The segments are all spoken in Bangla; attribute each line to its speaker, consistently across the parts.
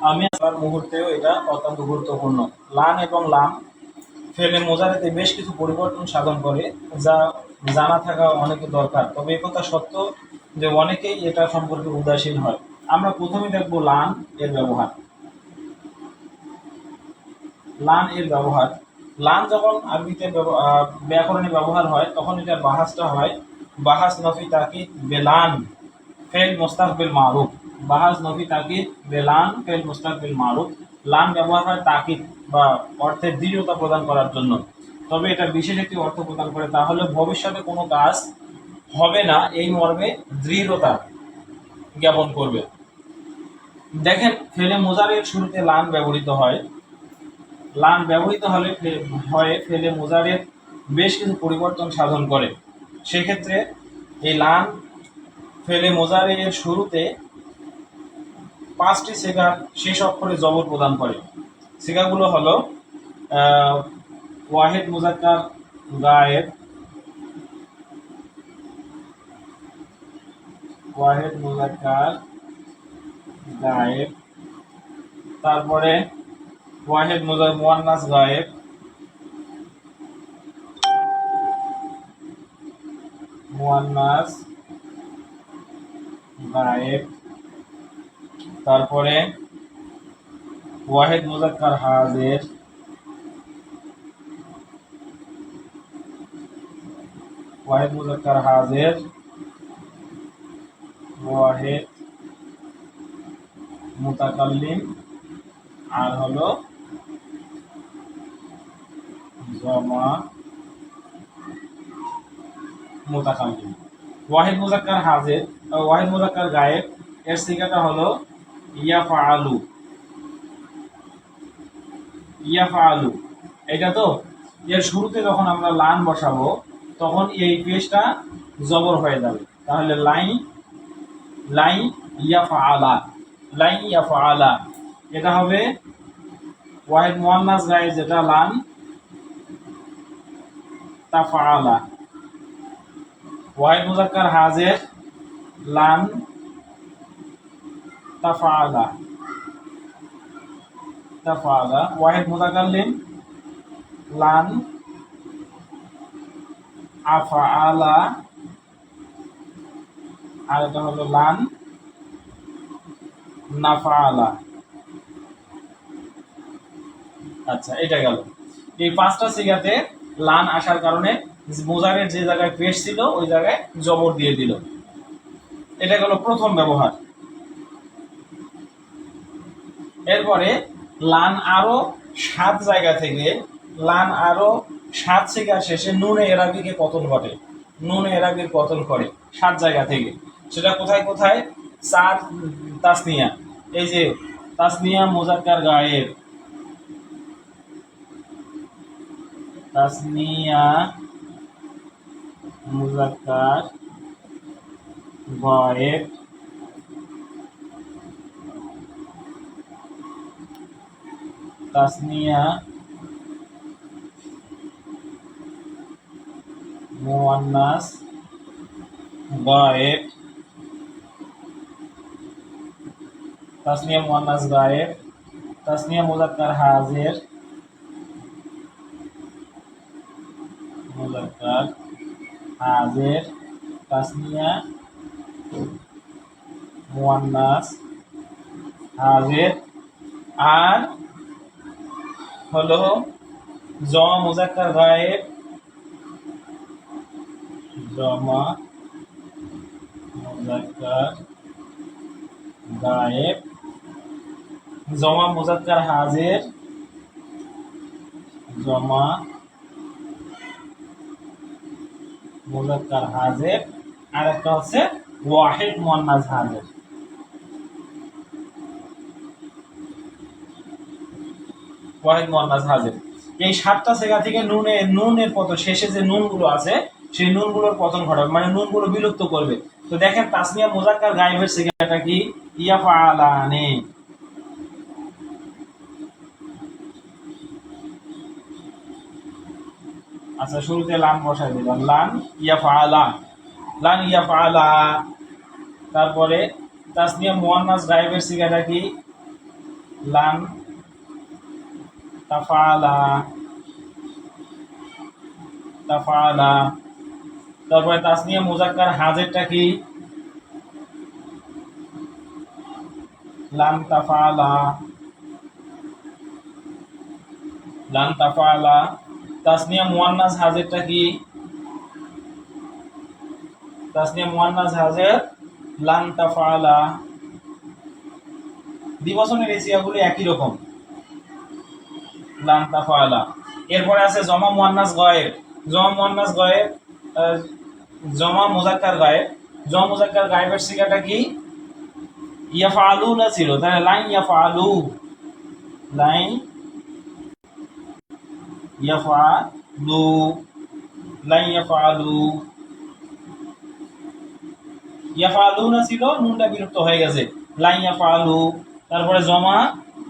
Speaker 1: আমি আমার মুহূর্তেও এটা অত্যন্ত গুরুত্বপূর্ণ। লান এবং লাম ফেলে মোজারেতে বেশ কিছু পরিবর্তন সাধন করে, যা জানা থাকা অনেকে দরকার। তবে একথা সত্য যে অনেকেই এটা সম্পর্কে উদাসীন হয়। আমরা প্রথমে দেখব লান এর ব্যবহার। লান এর ব্যবহার, লান যখন আরবিতে ব্যাকরণে ব্যবহার হয় তখন এটার বাহাসটা হয় বাহাস নফি তাকিদ বেলান ফেল মুস্তাকবিল মারুফ। বাহাস নফি তাকিদ বেলান ফেল মুস্তাকবিল মারুফ। লান ব্যবহার হয় তাকিদ বা অর্থের দৃঢ়তা প্রদান করার জন্য। তবে এটা বিশেষ একটি অর্থ প্রদান করে, তাহলে ভবিষ্যতে কোনো কাজ হবে না এই মর্মে দৃঢ়তা জ্ঞাপন করবে। দেখেন, ফেলে মোজারের শুরুতে লান ব্যবহৃত হয়। লান ব্যবহৃত হলে ফেলে মোজারের বেশ কিছু পরিবর্তন সাধন করে। সেক্ষেত্রে এই লান ফেলে মোজারের শুরুতে 5টি সিগা শেষ অক্ষরে জবর প্রদান করে। সিগাগুলো হলো ওয়াহেদ মুজাক্কার গায়েব, ওয়াহেদ মুজাক্কার গায়েব, তারপরে ওয়াহেদ মুয়ান্নাস গায়েব, মুয়ান্নাস গায়েব, তারপরে ওয়াহেদ মুজাক্কার হাজির, ওয়াহেদ মুজাক্কার হাজির, ওয়াহেদ মুতাকাল্লিম, আর হলো জমা মুতাকাল্লিম। ওয়াহিদ মুজাক্কার হাজির, ওয়াহিদ মুজাক্কার গায়েব এর সিগাটা হলো ইয়াফআলু, ইয়াফআলু। এটা তো এর শুরুতে যখন আমরা লান বসাবো তখন এই পেশটা জবর হয়ে যাবে, তাহলে লাই লাই ইয়াফআলা, লাই ইয়াফআলা। এটা হবে ওয়াহিদ মুয়ান্নাস গায়েব যেটা লান তাফআলা। ওয়াহিদ মুজাক্কার হাজির লান তাফআলা, তাফআলা। ওয়াহিদ মুতাকাল্লিম লান আফআলা, আর এটা হলো লান নাফআলা। আচ্ছা, এটা গেল। এই 5টা সিগাতে লান আসার কারণে মোজারের যে জায়গায় পেশ ছিল ওই জায়গায় জবর দিয়ে দিল। এটা গেল প্রথম ব্যবহার। এরপরে লান আরো 7 জায়গা থেকে, লান আরো 7 সিগা শেষে নুনে এরাবিকে পতন ঘটে, নুনে এরাবির পতন করে 7 জায়গা থেকে। সেটা কোথায় কোথায়? 4 তাসনিয়া, এই যে তাসনিয়া মুজাক্কার গায়েব, তাসনিয়া মুজাক্কার গায়েব, তাসনিয়া মুয়ান্নাস গায়েব, তাসনিয়া মুয়ান্নাস গায়েব, তাসনিয়া মুজাক্কার হাজির, মুজাক্কার হাজির, তাসনিয়া মুয়ান্নাস হাজির, আর হলো জমা মুজাক্কার গায়েব, জমা মুজাক্কার গায়েব, জমা মুজাক্কার হাজির, জমা মুজাক্কার হাজির, আর একটা হচ্ছে ওয়াহিদ মুয়ান্নাস হাজির। ওয়াহিদ মুয়ান্নাস হাজির। এই 7টা জায়গা থেকে নুনের পতন, শেষে যে নুনগুলো আছে সেই নুনগুলোর পতন ঘটাবে, মানে নুনগুলো বিলুপ্ত করবে। তো দেখেন, তাসনিয়া মুজাক্কার গায়েবের সিগাটা কি? ইয়াফআলানি। আচ্ছা, শুরুতে লান বসাই দিলাম, লান ইয়াফআলা, লান ইয়াফআলা। তারপরে তাসনিয়া মুয়ান্নাস গায়েবের সিগাটা কি? লান তাফালা তাফালা। তারপরে তাসনিয়া মুজাক্কার হাজেরটা কি? লান তাফালা লান তাফালা। তাসনিয়া মুয়ান্নাস হাজেরটা কি? তাসনিয়া মুয়ান্নাস হাজের লান তাফালা। দ্বিবচনের এই সিগাগুলি একই রকম, লান তাফালা। এরপরে আছে জমা মুয়ান্নাস গায়েব। জমা মুয়ান্নাস গায়েব, জমা মুজাক্কার গায়েব। জমা মুজাক্কার গায়েবের সিগাটা কি? ইয়াফআলুনা ছিল, তাহলে লাইন ইয়াফআলু, লাইন ইয়াফআলু, লাইন ইয়াফআলু। ইয়াফআলুনা ছিল, নুনটা বিলুপ্ত হয়ে গেছে, লাইন ইয়াফআলু। তারপরে জমা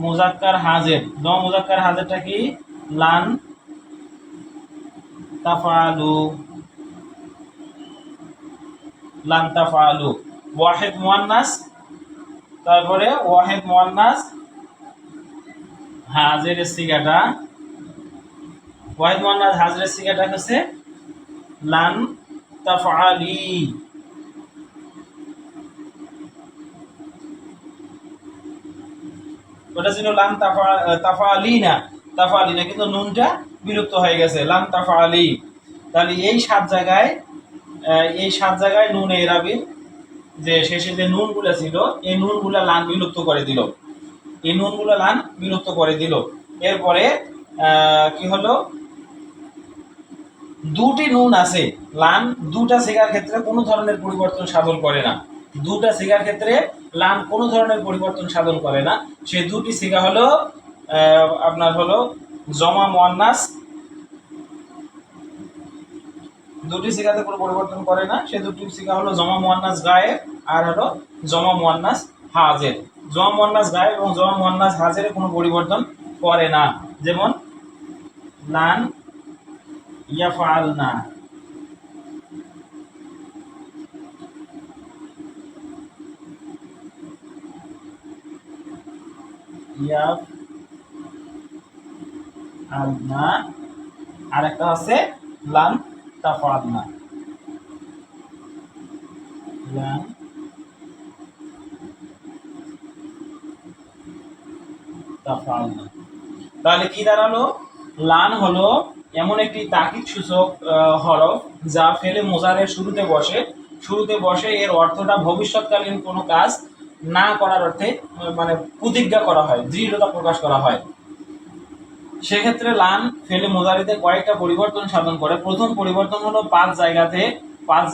Speaker 1: মুজাক্কার হাজের। জমা মুজাক্কার হাজেরটা কি? লান তাফআলু, লান তাফআলু। ওয়াহিদ মুয়ান্নাস, তারপরে ওয়াহিদ মুয়ান্নাস হাজেরের সিগাটা, ওয়াহিদ মুয়ান্নাস হাজেরের সিগাটা হচ্ছে লান তাফআলি। ওটা ছিল লান তাফালিনা, তাফালিনা, কিন্তু নুনটা বিলুপ্ত হয়ে গেছে, লান তাফালি। তাহলে এই সাত জায়গায় নুন এরাবির যে শেষে যে নুনগুলা ছিল, এই নুনগুলা লান বিলুপ্ত করে দিল, এই নুনগুলা লান বিলুপ্ত করে দিল। এরপরে কি হলো? দুটি নুন আছে, লান দুটা সিগার ক্ষেত্রে কোনো ধরনের পরিবর্তন সাধন করে না, দুটা সিগার ক্ষেত্রে লান কোনো ধরনের পরিবর্তন সাধন করে না। সে দুটি সিগা হলো আপনার হলো জমা মুয়ান্নাস, দুটি সিগাতে কোনো পরিবর্তন করে না, সে দুটি সিগা হলো জমা মুয়ান্নাস গায়েব আর হলো জমা মুয়ান্নাস হাজের। জমা মুয়ান্নাস গায়েব এবং জমা মুয়ান্নাস হাজের কোনো পরিবর্তন করে না, যেমন লান ইয়াফআলনা, ইয়াফআলনা। আর একটা আছে লান তাফআলনা, লান তাফআলনা। তাহলে কি দাঁড়ালো? লান হলো এমন একটি তাকিদ সূচক হরফ যা ফেলে মোজারের শুরুতে বসে এর অর্থটা ভবিষ্যৎকালীন কোনো কাজ না করার অর্থে মানে প্রতিজ্ঞা করা হয়, দৃঢ়তা প্রকাশ করা হয়। সেক্ষেত্রে লান ফেলে মোজারিতে কয়েকটা পরিবর্তন সাধন করে। প্রথম পরিবর্তন হলো পাঁচ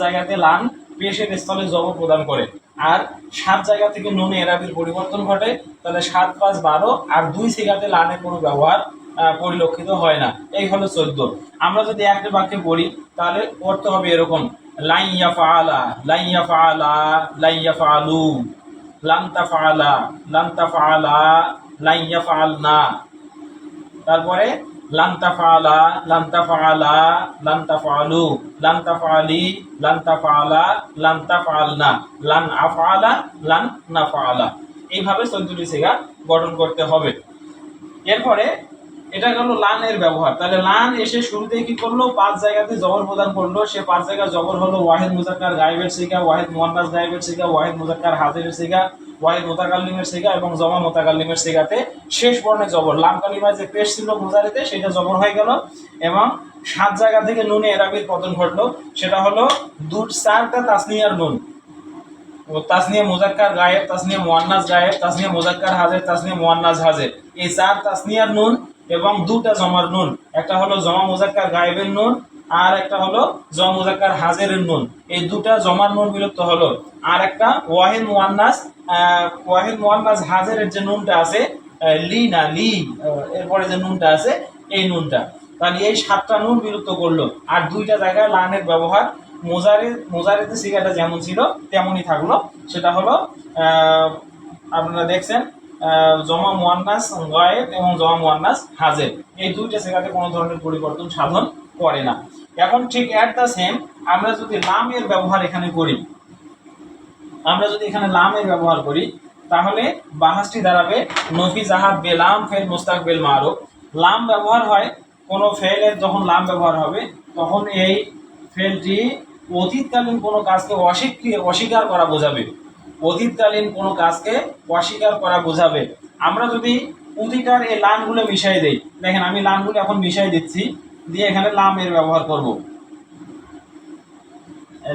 Speaker 1: জায়গাতে লান পেশের স্থলে জবর প্রদান করে, আর 7 জায়গা থেকে নুনে এরাবির পরিবর্তন ঘটে। তাহলে 7 5 12, আর 2 সিগাতে লানের কোনো ব্যবহার পরিলক্ষিত হয় না। এই হলো 14। আমরা যদি একটা বাক্যে পড়ি তাহলে অর্থ হবে এরকম: লাইন ইয়াফআলা, লাইন ইয়াফআলা, লাইন ইয়াফআলু, লান তাফআলা, লান তাফআলা, লাইন ইয়াফআলনা। তারপরে লান তাফআলা, লান তাফআলা, লান তাফআলু, লান তাফআলি, লান তাফআলা, লান তাফআলনা, লান আফআলা, লান নাফআলা। এইভাবে 14টি সিগা গঠন করতে হবে। এরপরে এটা গেল লানের ব্যবহার। তাহলে লান এসে শুরুতেই কি করলো? 5 জায়গাতে জবর প্রদান করলো। সে 5 জায়গা জবর হলো ওয়াহিদ মুজাক্কার গায়েবের সিগা, ওয়াহিদ মুয়ান্নাস গায়েবের সিগা, ওয়াহিদ মুজাক্কার হাজিরের সিগা, ওয়াহিদ মুতাকাল্লিমের সিগা এবং জমা মুতাকাল্লিমের সিগাতে শেষ বর্ণে জবর। লাম কালিমায় যে পেশ ছিল মুজারিতে সেটা জবর হয়ে গেল, এবং 7 জায়গা থেকে নুনে এরাবির পতন ঘটলো। সেটা হলো 4টা তাসনিয়ার নুন, তাসনিয়া মুজাক্কার গায়েব, তাসনিয়া মুয়ান্নাস গায়েব, তাসনিয়া মুজাক্কার হাজির, তাসনিয়া মুয়ান্নাস হাজির। এই 4 তাসনিয়ার নুন এবং 2টা জমার নুন, একটা হলো জমা মুজাক্কার গায়েবের নুন আর একটা হলো জমা মুজাক্কার হাজিরের নুন। এই 2টা জমার নুন বিলুপ্ত হলো, আর একটা ওয়াহিদ মুয়ান্নাস হাজিরের যে নুনটা আছে লি না লি, এরপরে যে নুনটা আছে এই নুনটা, তাহলে এই 7টা নুন বিলুপ্ত করলো। আর 2টা জায়গায় লানের ব্যবহার মোজারিতে সিগাটা যেমন ছিল তেমনই থাকলো। সেটা হলো আপনারা দেখছেন জমা মুয়ান্নাস গায়েব এবং জমা মুয়ান্নাস হাজির, এই 2টা সিগাতে কোনো ধরনের পরিবর্তন সাধন করে না। এখন ঠিক এট দ্য সেম আমরা যদি লামের ব্যবহার এখানে করি, তাহলে বাহাসটি দাঁড়াবে নফি জাহাব বেলাম ফেল মুস্তাকবিল মারুফ। লাম ব্যবহার হয় কোনো ফেলের, যখন লাম ব্যবহার হবে তখন এই ফেলটি অতীতকালীন কোনো কাজকে অস্বীকার করা বোঝাবে। অতীতকালীন কোনো কাজকে অস্বীকার করা বোঝাবে। আমরা যদি প্রতিটার এই লামগুলো মিশাই দেই, দেখেন আমি লামগুলো এখন মিশাই দিচ্ছি, দিয়ে এখানে লাম এর ব্যবহার করব।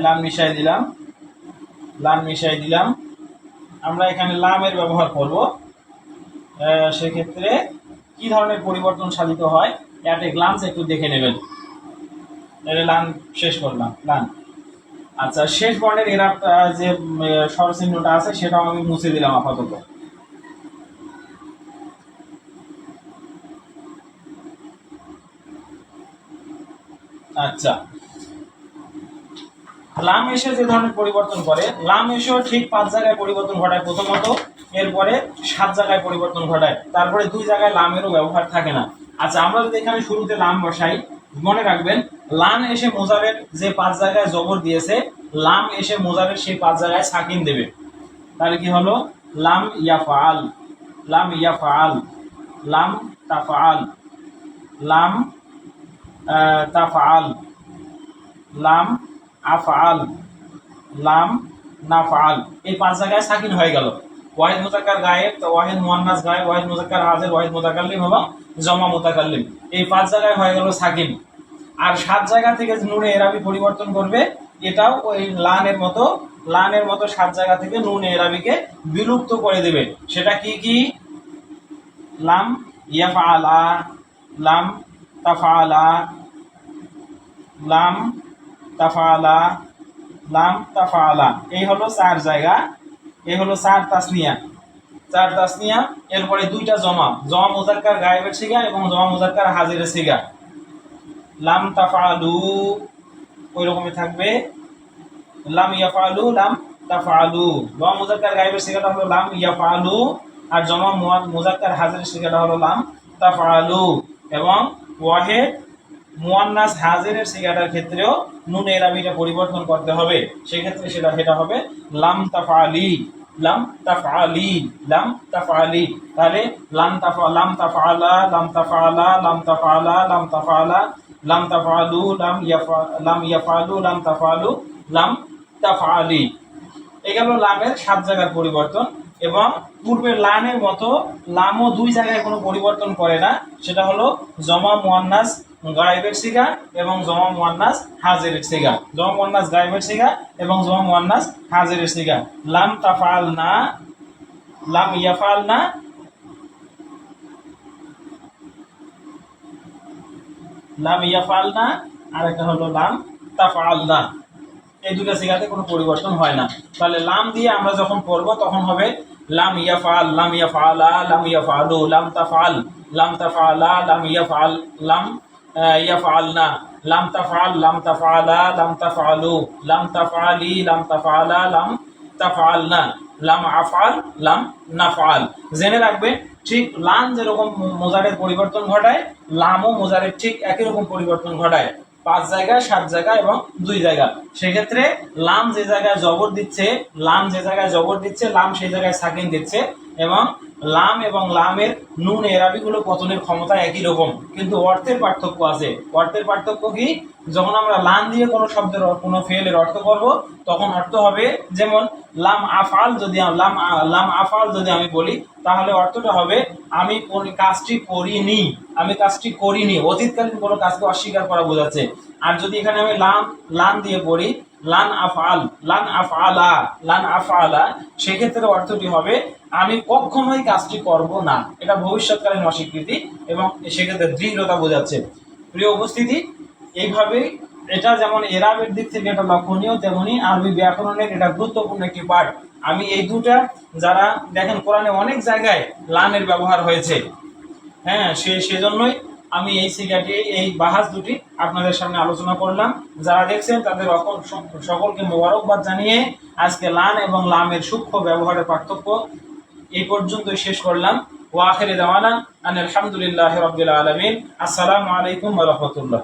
Speaker 1: লাম মিশাই দিলাম, লাম মিশাই দিলাম, আমরা এখানে লামের ব্যবহার করব। সেক্ষেত্রে কি ধরনের পরিবর্তন সাধিত হয় অ্যাট এ গ্লান্স একটু দেখে নেবেন। লান শেষ করলাম, লান। আচ্ছা, শেষ বর্ণের এরাব যে স্বরচিহ্নটা আছে সেটাও আমি মুছে দিলাম আপাতত। আচ্ছা, লাম এসে যে ধরনের পরিবর্তন করে, লাম এসেও ঠিক 5 জায়গায় পরিবর্তন ঘটায় প্রথমত, এরপরে 7 জায়গায় পরিবর্তন ঘটায়, তারপরে 2 জায়গায় লামেরও ব্যবহার থাকে না। আচ্ছা, আমরা যদি এখানে শুরুতে লাম বসাই, মনে রাখবেন লাম এসে মোজারের যে 5 জায়গায় জবর দিয়েছে, লাম এসে মোজারের সেই 5 জায়গায় সাকিন দেবে। তাহলে কি হলো? লাম ইয়াফআল, লাম ইয়াফআল, লাম তাফআল, লাম তাফআল, লাম আফআল, লাম নাফআল। এই 5 জায়গায় সাকিন হয়ে গেল। ওয়াহিদ মুযাক্কার গায়েব, ওয়াহিদ মুয়ান্নাস গায়েব, ওয়াহিদ মুযাক্কার হাজির, ওয়াহিদ মুতাকাল্লিম এবং জমা মুতাকাল্লিম, এই 5 জায়গায় হয়ে গেল সাকিন। আর 7 জায়গা থেকে নুনে এরাবি পরিবর্তন করবে, এটাও ওই লানের মতো, লানের মতো 7 জায়গা থেকে নুনে এরাবিকে বিলুপ্ত করে দেবে। সেটা কি কি? লাম ইয়াফআলা, লাম তাফআলা, লাম তাফআলা, লাম তাফআলা। এই হলো 4 জায়গা, এই হলো 4 তাসনিয়া, 4 তাসনিয়া। এরপরে 2টা জমা, জমা মুযাক্কার গায়েবের সিগা এবং জমা মুযাক্কার হাজিরের সিগা। লাম তাফআলু ওই রকমই থাকবে, লাম ইয়াফআলু, লাম তাফআলু। জমা মুযাক্কার গায়েবের সিগাটা হলো লাম ইয়াফআলু, আর জমা মুযাক্কার হাজিরের সিগাটা হলো লাম তাফআলু। এবং ওয়াহিদ মুয়ান্নাস হাজিরের সিগাটার ক্ষেত্রেও নুন এরাবিটা পরিবর্তন করতে হবে। সেক্ষেত্রে সেটা হবে লাম তাফআলি, লাম তাফআলি, লাম তাফআলি। তাহলে লাম তাফআলা, লাম তাফআলা, লাম তাফআলা, লাম তাফআলা, লাম তাফআলু, লাম ইয়াফআলু, লাম তাফআলু, লাম তাফআলি। এই গেল লামের 7 জায়গার পরিবর্তন। এবং পূর্বের লানের মতো লামও 2 জায়গায় কোনো পরিবর্তন করে না, সেটা হলো জমা মুয়ান্নাস গায়েবের সিগা এবং জমা মুয়ান্নাস হাজিরের সিগা, জমা মুয়ান্নাস গায়েবের সিগা এবং জমা মুয়ান্নাস হাজিরের সিগা। লাম তাফআলনা, লাম ইয়াফআলনা, লাম ইয়াফআলনা, আর একটা হলো লাম তাফআলনা। এই 2টা সিগাতে কোনো পরিবর্তন হয় না। তাহলে লাম দিয়ে আমরা যখন পড়ব তখন হবে লাম ইয়াফআল, লাম ইয়াফআলা, লাম ইয়াফআলু, লাম তাফআল, লাম তাফআলা, লাম ইয়াফআল, লাম ইয়াফআলনা, লাম তাফআল, লাম তাফআলা, লাম তাফআলু, লাম তাফআলি, লাম তাফআলা, লাম তাফআলনা, লাম আফআল, লাম নাফআল। জেনে রাখবেন ঠিক লাম যেরকম মোজারের পরিবর্তন ঘটায়, লামও মোজারের ঠিক একই রকম পরিবর্তন ঘটায়। 5 জায়গা, 7 জায়গা এবং 2 জায়গা। সেক্ষেত্রে লাম যে জায়গায় জবর দিচ্ছে, লাম যে জায়গায় জবর দিচ্ছে, লাম সেই জায়গায় সাকিন দিচ্ছে। এবং লাম এবং লামের নুন এরাবিগুলো পতনের ক্ষমতা একই রকম, কিন্তু অর্থের পার্থক্য আছে। অর্থের পার্থক্য কি? যখন আমরা লাম দিয়ে কোনো শব্দের কোনো ফেলের অর্থ করব, তখন অর্থ হবে, যেমন লাম আফআল, যদি লাম আফআল যদি আমি বলি, তাহলে অর্থটা হবে আমি কাজটি করিনি, আমি কাজটি করিনি, অতীতকালীন কোনো কাজকে অস্বীকার করা বোঝাচ্ছে। আর যদি এখানে আমি লাম দিয়ে পড়ি, লান আফআল, লান আফআলা, লান আফআলা, সেক্ষেত্রে অর্থটি হবে আমি কখনোই কাজটি করব না। এটা ভবিষ্যৎকালীন অস্বীকৃতি এবং সেক্ষেত্রে দৃঢ়তা বোঝাচ্ছে। প্রিয় উপস্থিতি, এইভাবেই এটা যেমন এরাবের দিক থেকে এটা লক্ষণীয়, তেমনি আরবি ব্যাকরণের এটা গুরুত্বপূর্ণ একটি পার্ট। আমি এই 2টা, যারা দেখেন কোরআনে অনেক জায়গায় লানের ব্যবহার হয়েছে, হ্যাঁ, সেজন্যই আমি এই সিগাটি, এই বাহাস 2টি আপনাদের সামনে আলোচনা করলাম। যারা দেখছেন তাদের সকলকে মোবারকবাদ জানিয়ে আজকে লান এবং লামের সূক্ষ্ম ব্যবহারের পার্থক্য এই পর্যন্তই শেষ করলাম। ওয়া আখিরু দাওয়ানা আনিল হামদুলিল্লাহি রাব্বিল আলামিন। আসসালামু আলাইকুম ওয়া রাহমাতুল্লাহ।